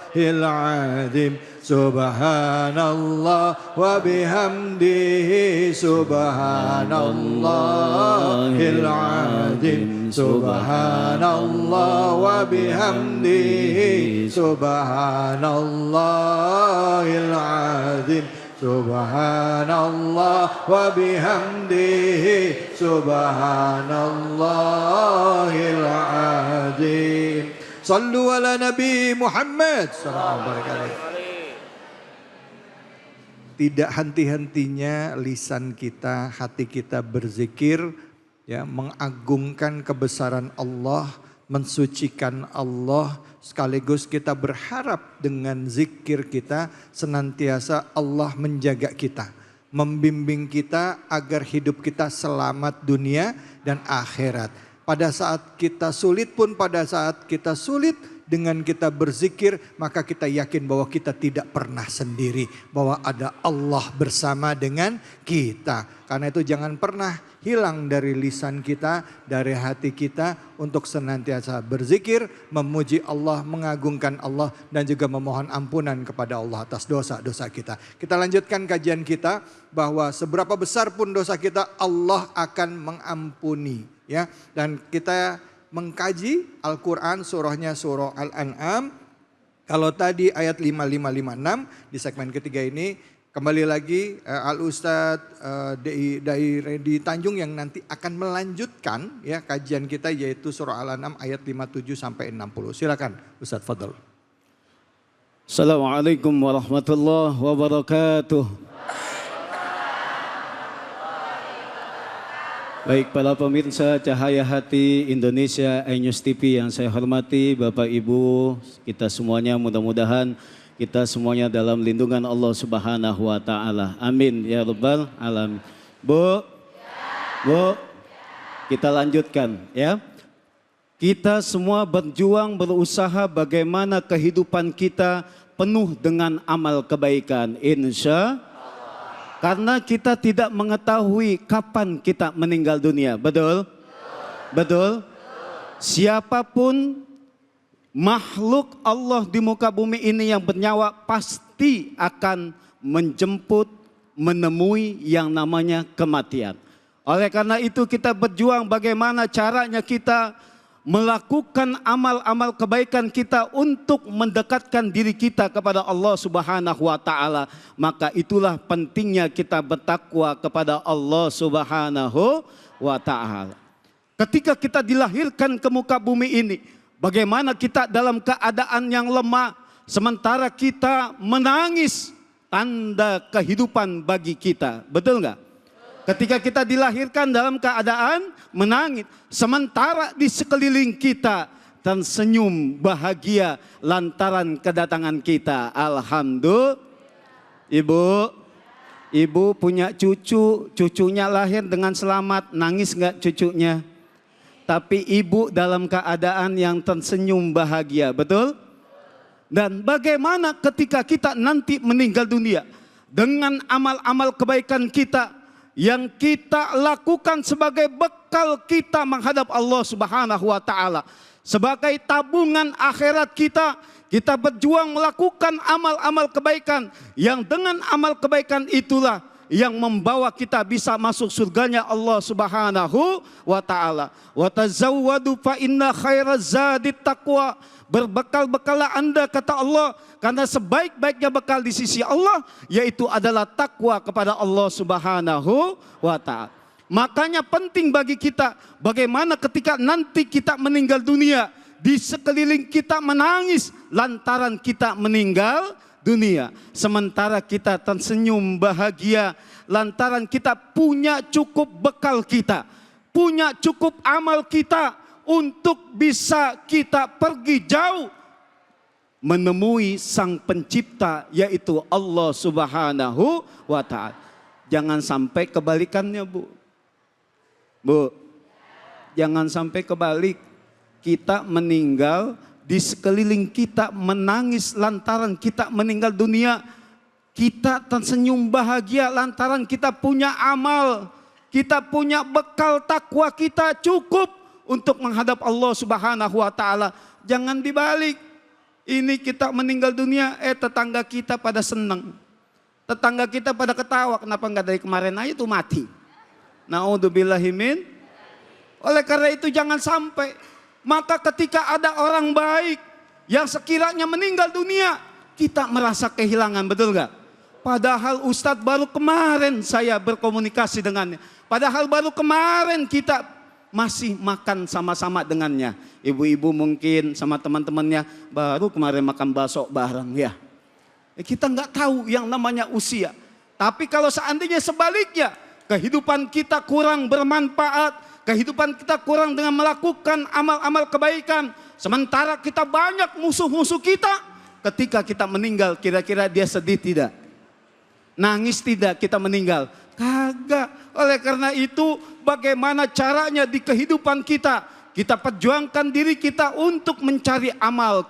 Subhanallahil azim. Subhanallah wa bihamdihi. Subhanallahil azim. Subhanallah wa bihamdihi. Subhanallahil azim. Subhanallah wa bihamdihi. Subhanallahil azim. Sallu ala Nabi Muhammad sallallahu alaihi wasallam. Tidak henti-hentinya lisan kita, hati kita berzikir, ya, mengagungkan kebesaran Allah, mensucikan Allah, sekaligus kita berharap dengan zikir kita senantiasa Allah menjaga kita, membimbing kita agar hidup kita selamat dunia dan akhirat. Pada saat kita sulit pun, pada saat kita sulit, dengan kita berzikir, maka kita yakin bahwa kita tidak pernah sendiri, bahwa ada Allah bersama dengan kita. Karena itu jangan pernah hilang dari lisan kita, dari hati kita, untuk senantiasa berzikir, memuji Allah, mengagungkan Allah, dan juga memohon ampunan kepada Allah atas dosa-dosa kita. Kita lanjutkan kajian kita, bahwa seberapa besar pun dosa kita, Allah akan mengampuni, ya. Dan kita mengkaji Al-Quran, surahnya surah Al-An'am. Kalau tadi ayat 5556 di segmen ketiga ini, kembali lagi Al-Ustadz Dai Redi Tanjung yang nanti akan melanjutkan, ya, kajian kita, yaitu surah Al-An'am ayat 57 sampai 60. Silakan Ustadz, fadhal. Assalamualaikum warahmatullahi wabarakatuh. Baik, para pemirsa Cahaya Hati Indonesia iNews TV yang saya hormati, Bapak Ibu, kita semuanya mudah-mudahan kita semuanya dalam lindungan Allah Subhanahu wa taala. Amin ya rabbal alamin. Bu, kita lanjutkan, ya. Kita semua berjuang, berusaha bagaimana kehidupan kita penuh dengan amal kebaikan, insya Allah. Karena kita tidak mengetahui kapan kita meninggal dunia, betul? Betul? Siapapun makhluk Allah di muka bumi ini yang bernyawa pasti akan menjemput, menemui yang namanya kematian. Oleh karena itu kita berjuang bagaimana caranya kita melakukan amal-amal kebaikan kita untuk mendekatkan diri kita kepada Allah Subhanahu wa taala. Maka itulah pentingnya kita bertakwa kepada Allah Subhanahu wa taala. Ketika kita dilahirkan ke muka bumi ini, bagaimana kita dalam keadaan yang lemah, sementara kita menangis, tanda kehidupan bagi kita. Betul nggak? Ketika kita dilahirkan dalam keadaan menangis, sementara di sekeliling kita tersenyum bahagia lantaran kedatangan kita. Alhamdulillah. Ibu punya cucu, cucunya lahir dengan selamat, nangis nggak cucunya? Tapi ibu dalam keadaan yang tersenyum bahagia, betul? Dan bagaimana ketika kita nanti meninggal dunia dengan amal-amal kebaikan kita yang kita lakukan sebagai bekal kita menghadap Allah Subhanahu wa taala. Sebagai tabungan akhirat kita, kita berjuang melakukan amal-amal kebaikan yang dengan amal kebaikan itulah yang membawa kita bisa masuk surganya Allah Subhanahu wa taala. Wa tazawwadu fa inna khairaz zadit taqwa. Berbekal-bekallah Anda, kata Allah, karena sebaik-baiknya bekal di sisi Allah yaitu adalah takwa kepada Allah Subhanahu wa taala. Makanya penting bagi kita bagaimana ketika nanti kita meninggal dunia, di sekeliling kita menangis lantaran kita meninggal dunia, sementara kita tersenyum bahagia lantaran kita punya cukup bekal kita, punya cukup amal kita untuk bisa kita pergi jauh menemui Sang Pencipta, yaitu Allah Subhanahu wa taala. Jangan sampai kebalikannya, Bu. Jangan sampai kebalik. Kita meninggal, di sekeliling kita menangis lantaran kita meninggal dunia. Kita tersenyum bahagia lantaran kita punya amal, kita punya bekal takwa kita cukup untuk menghadap Allah Subhanahu wa taala. Jangan dibalik. Ini kita meninggal dunia, tetangga kita pada senang. Tetangga kita pada ketawa, kenapa enggak dari kemarin aja tuh mati. Naudzubillahimin. Oleh karena itu jangan sampai. Maka ketika ada orang baik yang sekiranya meninggal dunia, kita merasa kehilangan, betul enggak? Padahal Ustadz baru kemarin saya berkomunikasi dengannya. Padahal baru kemarin kita masih makan sama-sama dengannya. Ibu-ibu mungkin sama teman-temannya baru kemarin makan bakso bareng ya. Kita nggak tahu yang namanya usia. Tapi kalau seandainya sebaliknya, kehidupan kita kurang bermanfaat, kehidupan kita kurang dengan melakukan amal-amal kebaikan, sementara kita banyak musuh-musuh kita, ketika kita meninggal kira-kira dia sedih tidak? Nangis tidak kita meninggal? Kagak. Oleh karena itu bagaimana caranya di kehidupan kita? Kita perjuangkan diri kita untuk mencari amal,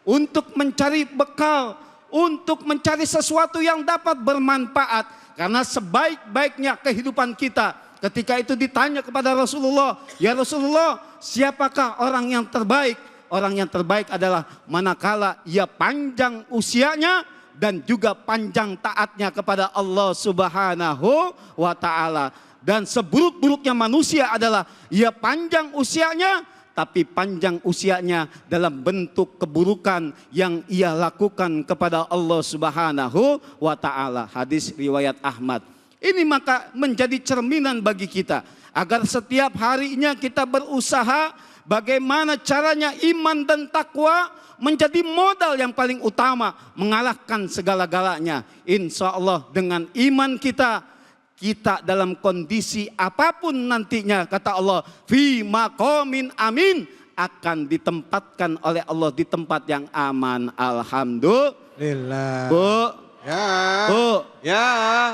untuk mencari bekal, untuk mencari sesuatu yang dapat bermanfaat. Karena sebaik-baiknya kehidupan kita, ketika itu ditanya kepada Rasulullah, ya Rasulullah, siapakah orang yang terbaik? Orang yang terbaik adalah manakala ia panjang usianya dan juga panjang taatnya kepada Allah Subhanahu wa Ta'ala. Dan seburuk-buruknya manusia adalah ia panjang usianya, tapi panjang usianya dalam bentuk keburukan yang ia lakukan kepada Allah Subhanahu wa Ta'ala. Hadis riwayat Ahmad. Ini maka menjadi cerminan bagi kita, agar setiap harinya kita berusaha bagaimana caranya iman dan takwa menjadi modal yang paling utama mengalahkan segala-galanya. Insya Allah dengan iman kita dalam kondisi apapun nantinya, kata Allah, fi maqamin amin, akan ditempatkan oleh Allah di tempat yang aman. Alhamdulillah. Bu, Ya. Bu, Ya.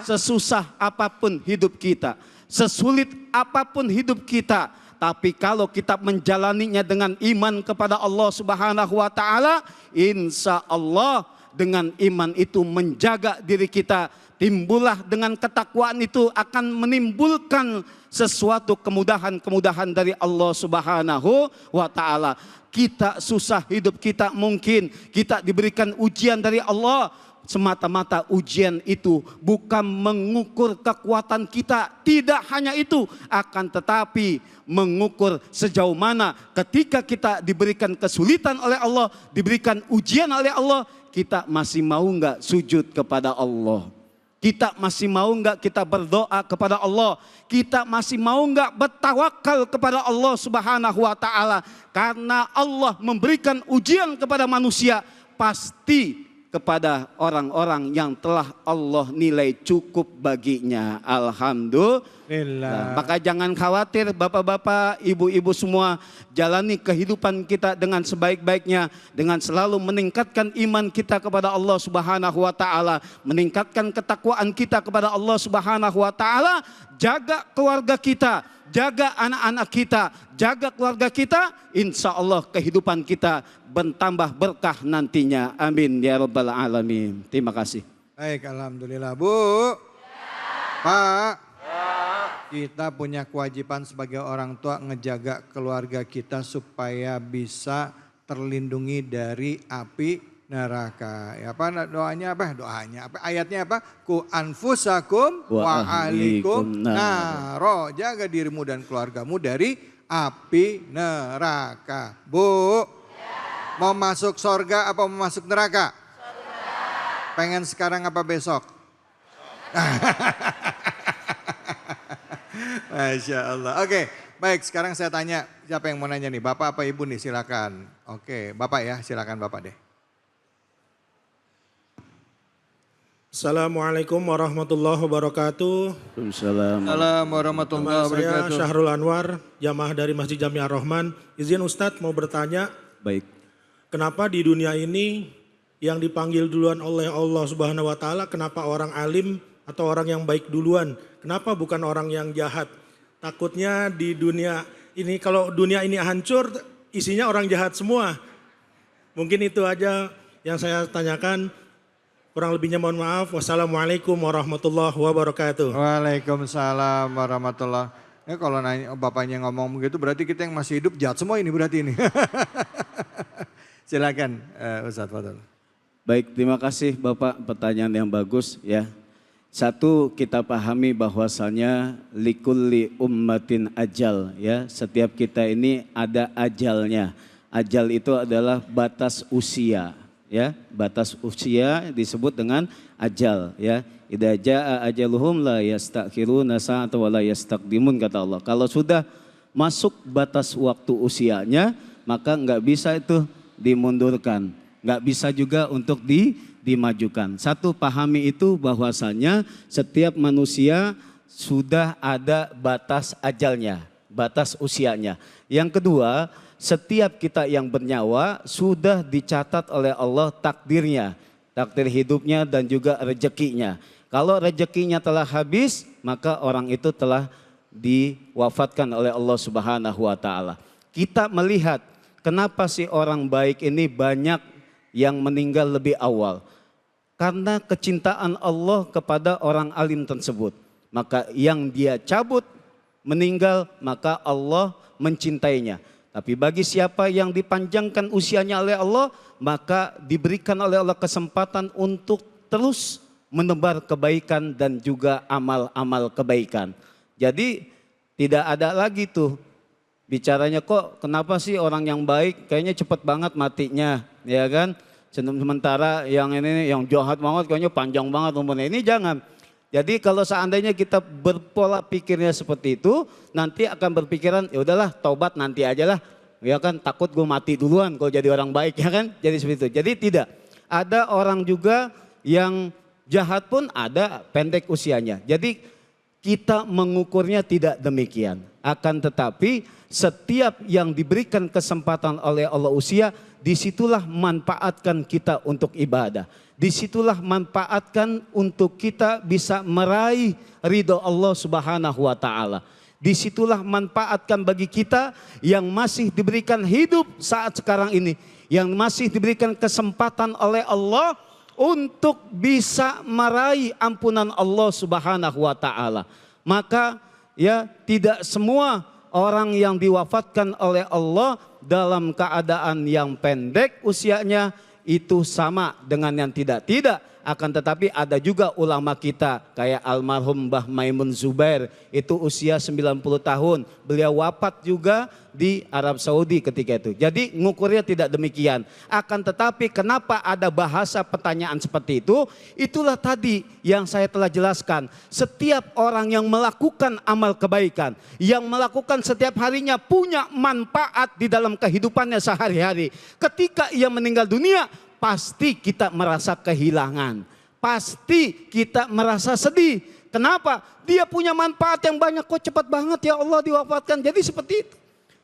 sesusah apapun hidup kita, sesulit apapun hidup kita, tapi kalau kita menjalaninya dengan iman kepada Allah Subhanahu wa Ta'ala, insya Allah dengan iman itu menjaga diri kita. Timbullah dengan ketakwaan itu akan menimbulkan sesuatu kemudahan-kemudahan dari Allah Subhanahu wa Ta'ala. Kita susah hidup kita, mungkin kita diberikan ujian dari Allah. Semata-mata ujian itu bukan mengukur kekuatan kita, tidak hanya itu, akan tetapi mengukur sejauh mana ketika kita diberikan kesulitan oleh Allah, diberikan ujian oleh Allah, kita masih mau enggak sujud kepada Allah? Kita masih mau enggak kita berdoa kepada Allah? Kita masih mau enggak bertawakal kepada Allah Subhanahu wa Ta'ala? Karena Allah memberikan ujian kepada manusia pasti kepada orang-orang yang telah Allah nilai cukup baginya. Alhamdulillah. Maka jangan khawatir bapak-bapak, ibu-ibu semua, jalani kehidupan kita dengan sebaik-baiknya, dengan selalu meningkatkan iman kita kepada Allah Subhanahu wa Ta'ala, meningkatkan ketakwaan kita kepada Allah Subhanahu wa Ta'ala, jaga keluarga kita, jaga anak-anak kita, jaga keluarga kita, insya Allah kehidupan kita bertambah berkah nantinya. Amin ya rabbal alamin. Terima kasih. Baik, alhamdulillah. Bu, Pak, kita punya kewajiban sebagai orang tua ngejaga keluarga kita supaya bisa terlindungi dari api neraka. Ya, apa doanya apa? Doanya apa? Ayatnya apa? Ku anfusakum wa ahlikum naro. Jaga dirimu dan keluargamu dari api neraka. Bu, mau masuk sorga apa mau masuk neraka? Sorga. Pengen sekarang apa besok? Masya Allah. Oke, baik, sekarang saya tanya siapa yang mau nanya nih? Bapak apa ibu nih? Silakan. Oke, Bapak ya, silakan Bapak deh. Assalamualaikum warahmatullahi wabarakatuh. Assalamualaikum warahmatullahi wabarakatuh. Saya Syahrul Anwar, jamaah dari Masjid Jami Ar-Rahman. Izin Ustadz mau bertanya. Baik. Kenapa di dunia ini yang dipanggil duluan oleh Allah Subhanahu wa Ta'ala, kenapa orang alim atau orang yang baik duluan? Kenapa bukan orang yang jahat? Takutnya di dunia ini, kalau dunia ini hancur, isinya orang jahat semua. Mungkin itu aja yang saya tanyakan. Kurang lebihnya mohon maaf. Wassalamualaikum warahmatullahi wabarakatuh. Waalaikumsalam warahmatullahi. Ya, kalau nanya bapaknya ngomong begitu berarti kita yang masih hidup jahat semua ini berarti ini. Silakan Ustadz Fadl. Baik, terima kasih Bapak, pertanyaan yang bagus ya. Satu, kita pahami bahwasanya likulli ummatin ajal ya. Setiap kita ini ada ajalnya. Ajal itu adalah batas usia ya. Batas usia disebut dengan ajal ya. Idza jaa ajaluhum la yastakhiruna sa'atan wa la yastaqdimun, kata Allah. Kalau sudah masuk batas waktu usianya, maka enggak bisa itu dimundurkan. Enggak bisa juga untuk dimajukan. Satu, pahami itu bahwasanya setiap manusia sudah ada batas ajalnya, batas usianya. Yang kedua, setiap kita yang bernyawa sudah dicatat oleh Allah takdirnya, takdir hidupnya dan juga rezekinya. Kalau rezekinya telah habis, maka orang itu telah diwafatkan oleh Allah Subhanahu wa taala. Kita melihat kenapa sih orang baik ini banyak yang meninggal lebih awal? Karena kecintaan Allah kepada orang alim tersebut. Maka yang dia cabut meninggal, maka Allah mencintainya. Tapi bagi siapa yang dipanjangkan usianya oleh Allah, maka diberikan oleh Allah kesempatan untuk terus menebar kebaikan dan juga amal-amal kebaikan. Jadi tidak ada lagi tuh bicaranya, kok kenapa sih orang yang baik kayaknya cepat banget matinya, ya kan? Sementara yang ini yang jahat banget kayaknya panjang banget umurnya. Ini jangan. Jadi kalau seandainya kita berpola pikirnya seperti itu, nanti akan berpikiran ya udahlah taubat nanti aja lah. Ya kan, takut gue mati duluan kalau jadi orang baik, ya kan? Jadi seperti itu. Jadi tidak. Ada orang juga yang jahat pun ada pendek usianya. Jadi kita mengukurnya tidak demikian. Akan tetapi setiap yang diberikan kesempatan oleh Allah usia, disitulah manfaatkan kita untuk ibadah. Disitulah manfaatkan untuk kita bisa meraih ridho Allah Subhanahu wa taala. Disitulah manfaatkan bagi kita yang masih diberikan hidup saat sekarang ini, yang masih diberikan kesempatan oleh Allah untuk bisa meraih ampunan Allah Subhanahu wa taala. Maka ya tidak semua orang yang diwafatkan oleh Allah dalam keadaan yang pendek usianya itu sama dengan yang tidak. Akan tetapi ada juga ulama kita kayak almarhum Mbah Maimun Zubair, itu usia 90 tahun. Beliau wafat juga di Arab Saudi ketika itu. Jadi ngukurnya tidak demikian. Akan tetapi kenapa ada bahasa pertanyaan seperti itu? Itulah tadi yang saya telah jelaskan. Setiap orang yang melakukan amal kebaikan, yang melakukan setiap harinya punya manfaat di dalam kehidupannya sehari-hari. Ketika ia meninggal dunia, pasti kita merasa kehilangan. Pasti kita merasa sedih. Kenapa? Dia punya manfaat yang banyak, kok cepat banget ya Allah diwafatkan. Jadi seperti itu.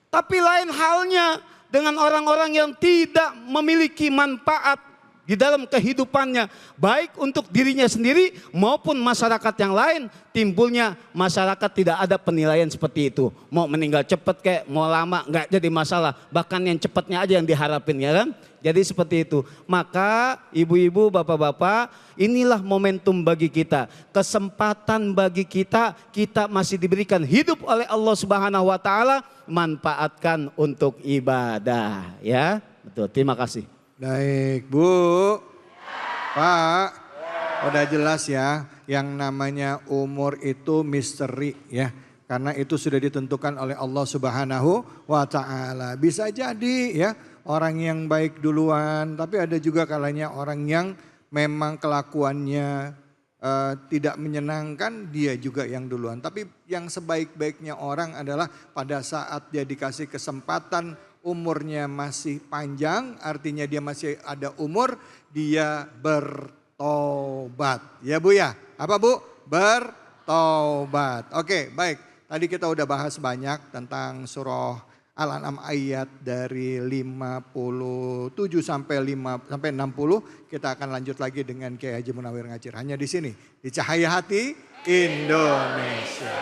Tapi lain halnya dengan orang-orang yang tidak memiliki manfaat di dalam kehidupannya, baik untuk dirinya sendiri maupun masyarakat yang lain. Timbulnya masyarakat tidak ada penilaian seperti itu. Mau meninggal cepat kayak mau lama nggak jadi masalah. Bahkan yang cepatnya aja yang diharapin, ya kan? Jadi seperti itu. Maka ibu-ibu, bapak-bapak, inilah momentum bagi kita. Kesempatan bagi kita, kita masih diberikan hidup oleh Allah Subhanahu wa taala, manfaatkan untuk ibadah, ya. Betul. Terima kasih. Baik, Bu. Pak, udah jelas ya, yang namanya umur itu misteri ya. Karena itu sudah ditentukan oleh Allah Subhanahu wa taala. Bisa jadi ya, orang yang baik duluan, tapi ada juga kalanya orang yang memang kelakuannya tidak menyenangkan, dia juga yang duluan. Tapi yang sebaik-baiknya orang adalah pada saat dia dikasih kesempatan, umurnya masih panjang, artinya dia masih ada umur, dia bertobat. Ya Bu ya, apa Bu? Bertobat. Oke, baik. Tadi kita udah bahas banyak tentang surah Al-An'am ayat dari 57 sampai 60. Kita akan lanjut lagi dengan Kiai Haji Munawir Ngacir. Hanya di sini, di Cahaya Hati Indonesia.